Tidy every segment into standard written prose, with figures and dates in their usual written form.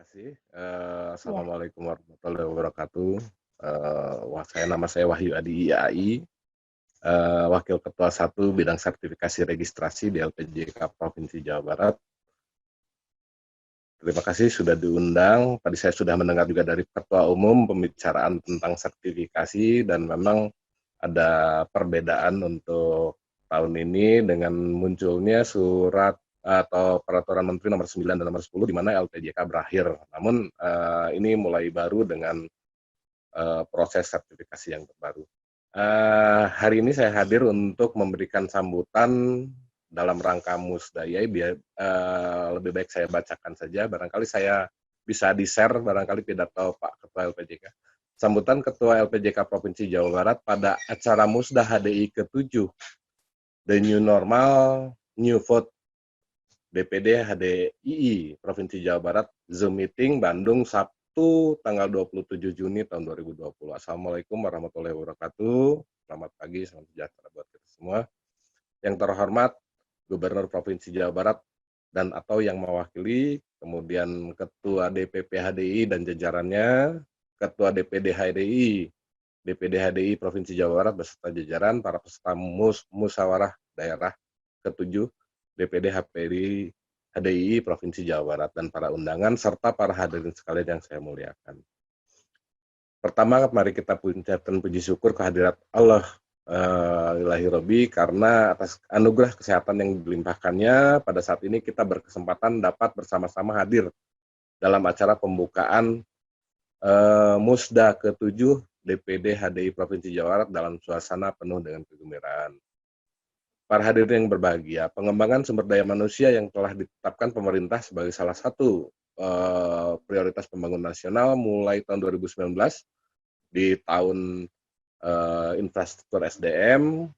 kasih. Iya, Assalamualaikum warahmatullahi wabarakatuh. Nama saya Wahyu Adi IAI, Wakil Ketua 1 Bidang Sertifikasi Registrasi di LPJK Provinsi Jawa Barat. Terima kasih sudah diundang. Tadi saya sudah mendengar juga dari Ketua Umum pembicaraan tentang sertifikasi dan memang ada perbedaan untuk tahun ini dengan munculnya surat atau peraturan Menteri nomor 9 dan nomor 10 di mana LPJK berakhir. Namun ini mulai baru dengan proses sertifikasi yang terbaru. Hari ini saya hadir untuk memberikan sambutan dalam rangka Musdaya. Lebih baik saya bacakan saja, barangkali saya bisa di-share barangkali pidato Pak Ketua LPJK. Sambutan Ketua LPJK Provinsi Jawa Barat pada acara Musda HDI ke-7, The New Normal, New Vote DPD HDII Provinsi Jawa Barat, Zoom Meeting Bandung, Sabtu tanggal 27 Juni tahun 2020. Assalamualaikum warahmatullahi wabarakatuh. Selamat pagi, selamat sejahtera buat kita semua. Yang terhormat Gubernur Provinsi Jawa Barat dan atau yang mewakili, kemudian Ketua DPP HDI dan jajarannya, Ketua DPD HDI Provinsi Jawa Barat beserta jajaran, para peserta musyawarah daerah ke-7 DPD HDI Provinsi Jawa Barat dan para undangan serta para hadirin sekalian yang saya muliakan. Pertama, mari kita ucapkan puji syukur kehadirat Allah ilahi Robbi karena atas anugerah kesehatan yang dilimpahkannya pada saat ini kita berkesempatan dapat bersama-sama hadir dalam acara pembukaan Musda ke-7 DPD HDI Provinsi Jawa Barat dalam suasana penuh dengan kegembiraan. Para hadirin yang berbahagia, pengembangan sumber daya manusia yang telah ditetapkan pemerintah sebagai salah satu prioritas pembangunan nasional mulai tahun 2019 di tahun infrastruktur SDM.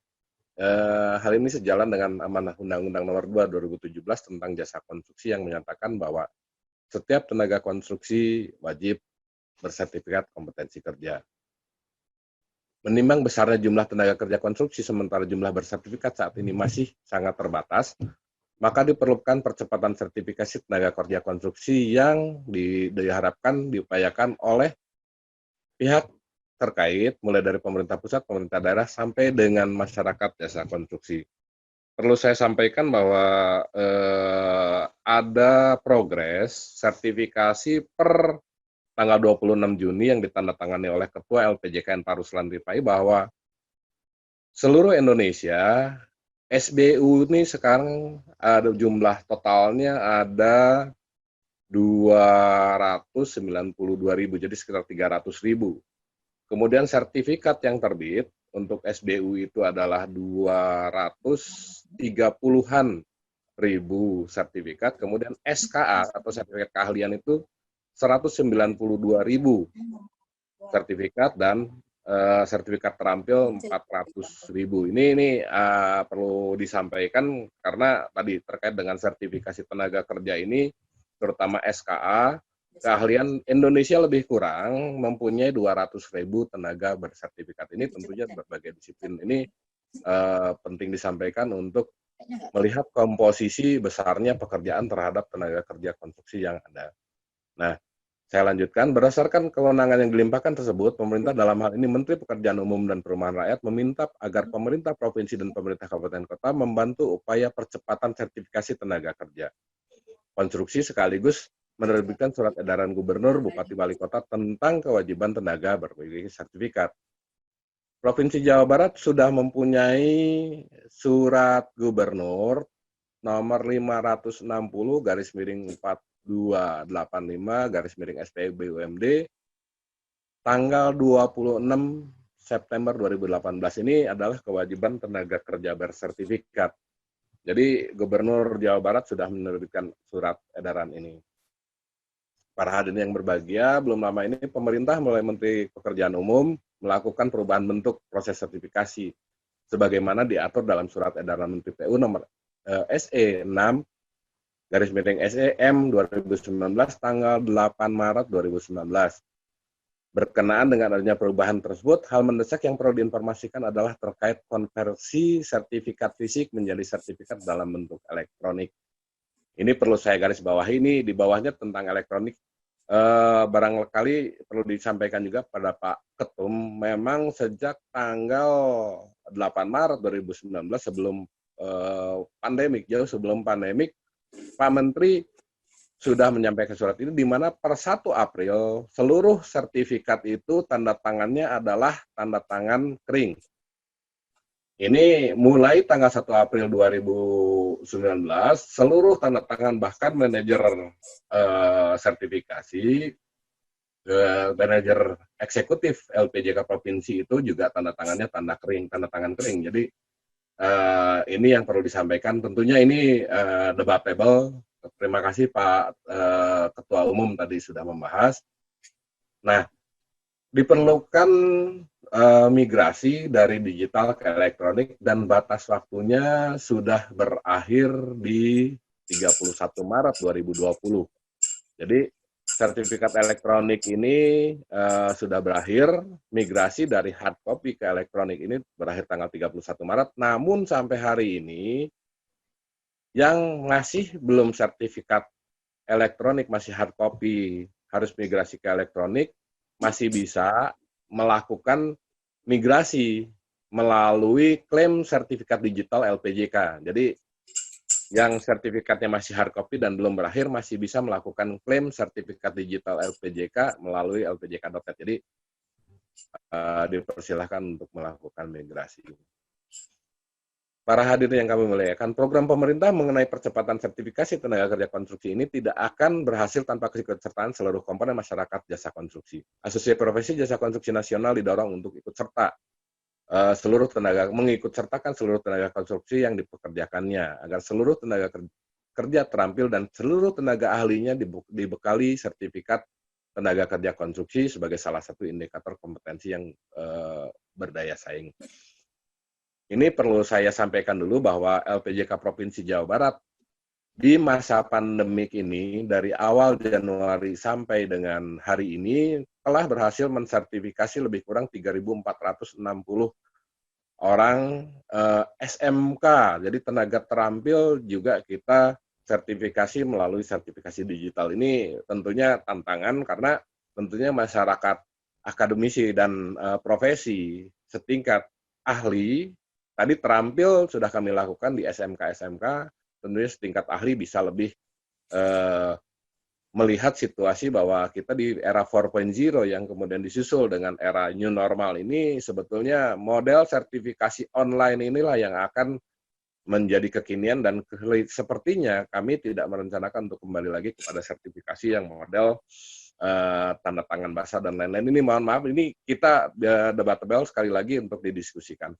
Hal ini sejalan dengan amanah Undang-Undang Nomor 2 2017 tentang jasa konstruksi yang menyatakan bahwa setiap tenaga konstruksi wajib bersertifikat kompetensi kerja. Menimbang besarnya jumlah tenaga kerja konstruksi sementara jumlah bersertifikat saat ini masih sangat terbatas, maka diperlukan percepatan sertifikasi tenaga kerja konstruksi yang diharapkan diupayakan oleh pihak terkait, mulai dari pemerintah pusat, pemerintah daerah, sampai dengan masyarakat jasa konstruksi. Perlu saya sampaikan bahwa ada progres sertifikasi per tanggal 26 Juni yang ditandatangani oleh Ketua LPJKN Pak Ruslan Ripai bahwa seluruh Indonesia SBU ini sekarang ada jumlah totalnya ada 292.000, jadi sekitar 300.000. Kemudian sertifikat yang terbit untuk SBU itu adalah 230-an ribu sertifikat, kemudian SKA atau sertifikat keahlian itu 192.000 sertifikat dan sertifikat terampil 400.000. Ini perlu disampaikan karena tadi terkait dengan sertifikasi tenaga kerja ini, terutama SKA, keahlian Indonesia lebih kurang mempunyai 200.000 tenaga bersertifikat. Ini tentunya berbagai disiplin. Ini penting disampaikan untuk melihat komposisi besarnya pekerjaan terhadap tenaga kerja konstruksi yang ada. Nah, saya lanjutkan, berdasarkan kewenangan yang dilimpahkan tersebut, pemerintah dalam hal ini Menteri Pekerjaan Umum dan Perumahan Rakyat meminta agar pemerintah provinsi dan pemerintah kabupaten kota membantu upaya percepatan sertifikasi tenaga kerja konstruksi sekaligus menerbitkan surat edaran gubernur, bupati, wali kota tentang kewajiban tenaga bermiliki sertifikat. Provinsi Jawa Barat sudah mempunyai surat gubernur nomor 560/4285/SPBUMD tanggal 26 September 2018. Ini adalah kewajiban tenaga kerja bersertifikat. Jadi Gubernur Jawa Barat sudah menerbitkan surat edaran ini. Para hadirin yang berbahagia, belum lama ini pemerintah melalui Menteri Pekerjaan Umum melakukan perubahan bentuk proses sertifikasi sebagaimana diatur dalam surat edaran Menteri PU nomor SE 6/SEM 2019 tanggal 8 Maret 2019. Berkenaan dengan adanya perubahan tersebut, hal mendesak yang perlu diinformasikan adalah terkait konversi sertifikat fisik menjadi sertifikat dalam bentuk elektronik. Ini perlu saya garis bawahi, ini di bawahnya tentang elektronik Barangkali perlu disampaikan juga pada Pak Ketum, memang sejak tanggal 8 Maret 2019 sebelum pandemik, jauh sebelum pandemik, Pak Menteri sudah menyampaikan surat ini di mana per 1 April seluruh sertifikat itu tanda tangannya adalah tanda tangan kering. Ini mulai tanggal 1 April 2019, seluruh tanda tangan bahkan manajer sertifikasi, manajer eksekutif LPJK provinsi itu juga tanda tangannya tanda tangan kering. Jadi ini yang perlu disampaikan. Tentunya ini debatable. Terima kasih Pak Ketua Umum tadi sudah membahas. Nah, diperlukan migrasi dari digital ke elektronik dan batas waktunya sudah berakhir di 31 Maret 2020. Jadi sertifikat elektronik ini sudah berakhir, migrasi dari hard copy ke elektronik ini berakhir tanggal 31 Maret, namun sampai hari ini yang masih belum sertifikat elektronik, masih hard copy, harus migrasi ke elektronik, masih bisa melakukan migrasi melalui klaim sertifikat digital LPJK. Jadi yang sertifikatnya masih hard copy dan belum berakhir masih bisa melakukan klaim sertifikat digital LPJK melalui lpjk.net. Jadi dipersilahkan untuk melakukan migrasi. Para hadirin yang kami muliakan, program pemerintah mengenai percepatan sertifikasi tenaga kerja konstruksi ini tidak akan berhasil tanpa keikutsertaan seluruh komponen masyarakat jasa konstruksi. Asosiasi Profesi Jasa Konstruksi Nasional didorong untuk ikut serta mengikut sertakan seluruh tenaga konstruksi yang dipekerjakannya agar seluruh tenaga kerja terampil dan seluruh tenaga ahlinya dibekali sertifikat tenaga kerja konstruksi sebagai salah satu indikator kompetensi yang berdaya saing. Ini perlu saya sampaikan dulu bahwa LPJK Provinsi Jawa Barat di masa pandemik ini dari awal Januari sampai dengan hari ini telah berhasil mensertifikasi lebih kurang 3.460 orang SMK. Jadi tenaga terampil juga kita sertifikasi melalui sertifikasi digital. Ini tentunya tantangan karena tentunya masyarakat akademisi dan profesi setingkat ahli tadi terampil sudah kami lakukan di SMK-SMK, tentunya setingkat ahli bisa lebih melihat situasi bahwa kita di era 4.0 yang kemudian disusul dengan era new normal ini, sebetulnya model sertifikasi online inilah yang akan menjadi kekinian dan sepertinya kami tidak merencanakan untuk kembali lagi kepada sertifikasi yang model tanda tangan basah dan lain-lain. Ini mohon maaf, ini kita debatable sekali lagi untuk didiskusikan.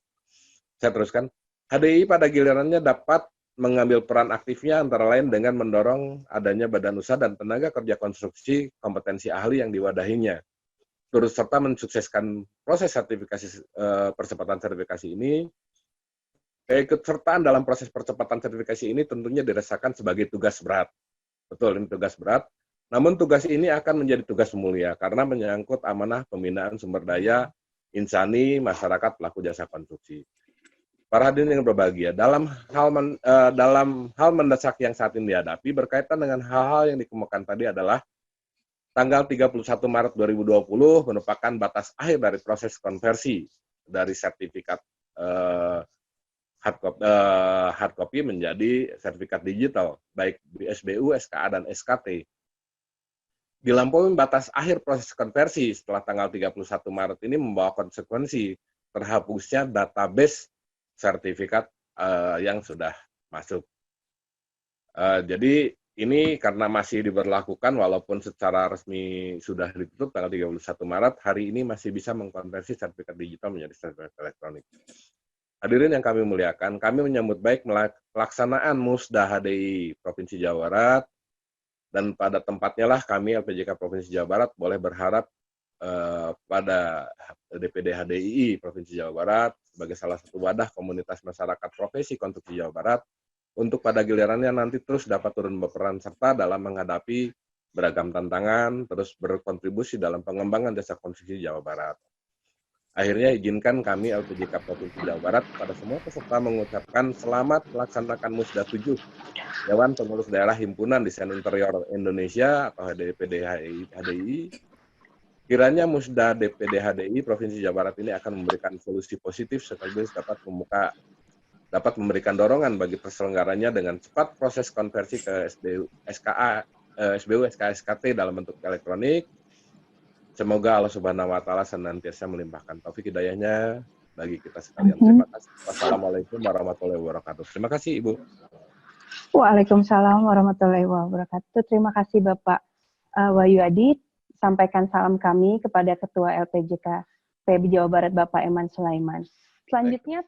Saya teruskan, HDI pada gilirannya dapat mengambil peran aktifnya antara lain dengan mendorong adanya badan usaha dan tenaga kerja konstruksi kompetensi ahli yang diwadahinya. Turut serta mensukseskan proses sertifikasi percepatan sertifikasi ini. Keikutsertaan dalam proses percepatan sertifikasi ini tentunya dirasakan sebagai tugas berat. Betul, ini tugas berat. Namun tugas ini akan menjadi tugas mulia karena menyangkut amanah pembinaan sumber daya insani masyarakat pelaku jasa konstruksi. Para hadirin yang berbahagia, dalam hal mendesak yang saat ini dihadapi berkaitan dengan hal-hal yang dikemukakan tadi adalah tanggal 31 Maret 2020 merupakan batas akhir dari proses konversi dari sertifikat hard copy menjadi sertifikat digital, baik SBU, SKA, dan SKT. Dilampaui batas akhir proses konversi setelah tanggal 31 Maret ini membawa konsekuensi terhapusnya database sertifikat yang sudah masuk. Jadi ini karena masih diberlakukan walaupun secara resmi sudah ditutup tanggal 31 Maret, hari ini masih bisa mengkonversi sertifikat digital menjadi sertifikat elektronik. Hadirin yang kami muliakan, kami menyambut baik pelaksanaan Musda HDI Provinsi Jawa Barat, dan pada tempatnya lah kami LPJK Provinsi Jawa Barat boleh berharap pada DPD HDI Provinsi Jawa Barat sebagai salah satu wadah komunitas masyarakat profesi konstruksi Jawa Barat untuk pada gilirannya nanti terus dapat turun berperan serta dalam menghadapi beragam tantangan, terus berkontribusi dalam pengembangan jasa konstruksi Jawa Barat. Akhirnya izinkan kami LPJK Provinsi Jawa Barat pada semua peserta mengucapkan selamat melaksanakan Musda 7 Dewan Pengurus Daerah Himpunan Desain Interior Indonesia atau HDPD HDI. Kiranya Musda DPD HDI Provinsi Jawa Barat ini akan memberikan solusi positif sekaligus dapat memberikan dorongan bagi terselenggaranya dengan cepat proses konversi ke SBU SKSKT dalam bentuk elektronik. Semoga Allah Subhanahu wa Ta'ala senantiasa melimpahkan taufik hidayahnya bagi kita sekalian. Terima kasih. Wassalamualaikum warahmatullahi wabarakatuh. Terima kasih, Ibu. Waalaikumsalam warahmatullahi wabarakatuh. Terima kasih Bapak Wahyu Adi. Sampaikan salam kami kepada Ketua LPJK PB Jawa Barat Bapak Eman Sulaiman. Selanjutnya